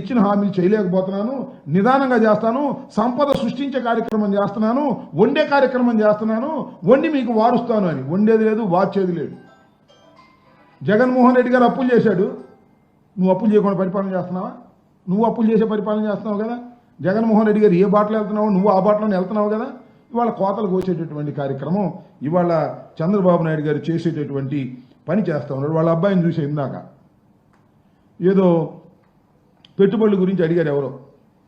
ఇచ్చిన హామీలు చేయలేకపోతున్నాను, నిదానంగా చేస్తాను, సంపద సృష్టించే కార్యక్రమం చేస్తున్నాను, వండే కార్యక్రమం చేస్తున్నాను, వండి మీకు వారుస్తాను అని. వండేది లేదు, వార్చేది లేదు. జగన్మోహన్ రెడ్డి గారు అప్పులు చేశాడు, నువ్వు అప్పులు చేయకుండా పరిపాలన చేస్తున్నావా? నువ్వు అప్పులు చేసే పరిపాలన చేస్తున్నావు కదా. జగన్మోహన్ రెడ్డి గారు ఏ బాటలో వెళ్తున్నావు, నువ్వు ఆ బాటలోనే వెళ్తున్నావు కదా. ఇవాళ కోతలు కోసేటటువంటి కార్యక్రమం ఇవాళ చంద్రబాబు నాయుడు గారు చేసేటటువంటి పని చేస్తూ ఉన్నాడు. వాళ్ళ అబ్బాయిని చూసే ఇందాక ఏదో పెట్టుబడుల గురించి అడిగారు ఎవరో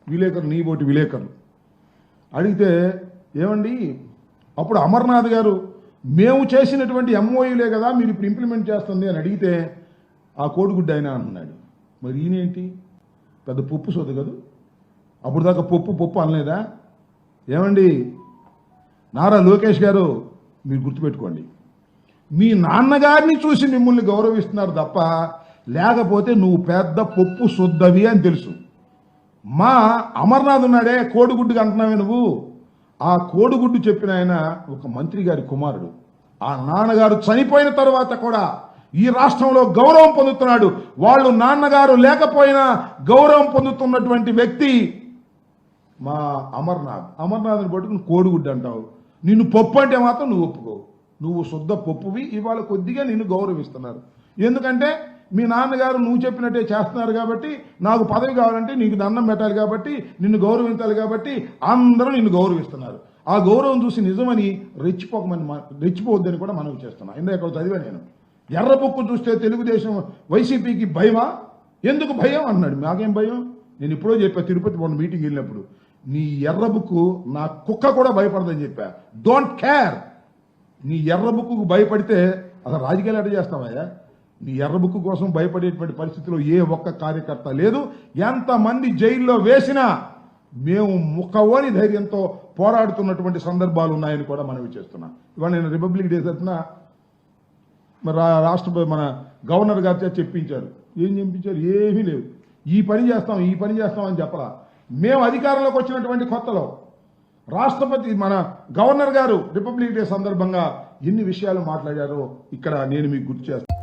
విలేకరులు, నీ బోటి విలేకరులు అడిగితే, ఏమండి అప్పుడు అమర్నాథ్ గారు మేము చేసినటువంటి ఎంఓయూలే కదా మీరు ఇప్పుడు ఇంప్లిమెంట్ చేస్తుంది అని అడిగితే ఆ కోడిగుడ్డ అయినా అంటున్నాడు. మరి ఈయనేంటి పెద్ద పప్పు సోదు కదా, అప్పుడు దాకా పప్పు అనలేదా? ఏమండి నారా లోకేష్ గారు, మీరు గుర్తుపెట్టుకోండి, మీ నాన్నగారిని చూసి మిమ్మల్ని గౌరవిస్తున్నారు తప్ప, లేకపోతే నువ్వు పెద్ద పప్పు శుద్ధవి అని తెలుసు. మా అమర్నాథ్ ఉన్నాడే, కోడిగుడ్డుగా అంటున్నావే నువ్వు, ఆ కోడిగుడ్డు చెప్పిన ఆయన ఒక మంత్రి గారి కుమారుడు. ఆ నాన్నగారు చనిపోయిన తర్వాత కూడా ఈ రాష్ట్రంలో గౌరవం పొందుతున్నాడు. వాళ్ళు నాన్నగారు లేకపోయినా గౌరవం పొందుతున్నటువంటి వ్యక్తి మా అమర్నాథ్ని పట్టుకుని కోడిగుడ్డు అంటావు. నిన్ను పప్పు అంటే మాత్రం నువ్వు ఒప్పుకోవు. నువ్వు శుద్ధ పప్పువి. ఇవాళ కొద్దిగా నిన్ను గౌరవిస్తున్నారు. ఎందుకంటే మీ నాన్నగారు నువ్వు చెప్పినట్టే చేస్తున్నారు కాబట్టి, నాకు పదవి కావాలంటే నీకు దండం పెట్టాలి కాబట్టి, నిన్ను గౌరవించాలి కాబట్టి అందరూ నిన్ను గౌరవిస్తున్నారు. ఆ గౌరవం చూసి నిజమని రెచ్చిపోవద్దని కూడా మనవి చేస్తున్నా. ఇందాక చదివా నేను, ఎర్ర బుక్కు చూస్తే తెలుగుదేశం వైసీపీకి భయమా? ఎందుకు భయం అన్నాడు. మాకేం భయం? నేను ఇప్పుడో చెప్పా, తిరుపతి మొన్న మీటింగ్ వెళ్ళినప్పుడు, నీ ఎర్ర బుక్కు నా కుక్క కూడా భయపడదని చెప్పా. Don't care. నీ ఎర్ర బుక్కు భయపడితే అసలు రాజకీయాలు ఎట్లా చేస్తావయ్యా? నీ ఎర్ర బుక్కు కోసం భయపడేటువంటి పరిస్థితిలో ఏ ఒక్క కార్యకర్త లేదు. ఎంతమంది జైల్లో వేసినా మేము ముఖవోని ధైర్యంతో పోరాడుతున్నటువంటి సందర్భాలు ఉన్నాయని కూడా మనవి చేస్తున్నాం. ఇవాళ నేను రిపబ్లిక్ డే తరఫున మరి రాష్ట్రపతి మన గవర్నర్ గారితో చెప్పించారు. ఏం చెప్పించారు? ఏమీ లేవు. ఈ పని చేస్తాం అని చెప్పరా. మేము అధికారంలోకి వచ్చినటువంటి కొత్తలో రాష్ట్రపతి మన గవర్నర్ గారు రిపబ్లిక్ డే సందర్భంగా ఎన్ని విషయాలు మాట్లాడారో ఇక్కడ నేను మీకు గుర్తు చేస్తాను.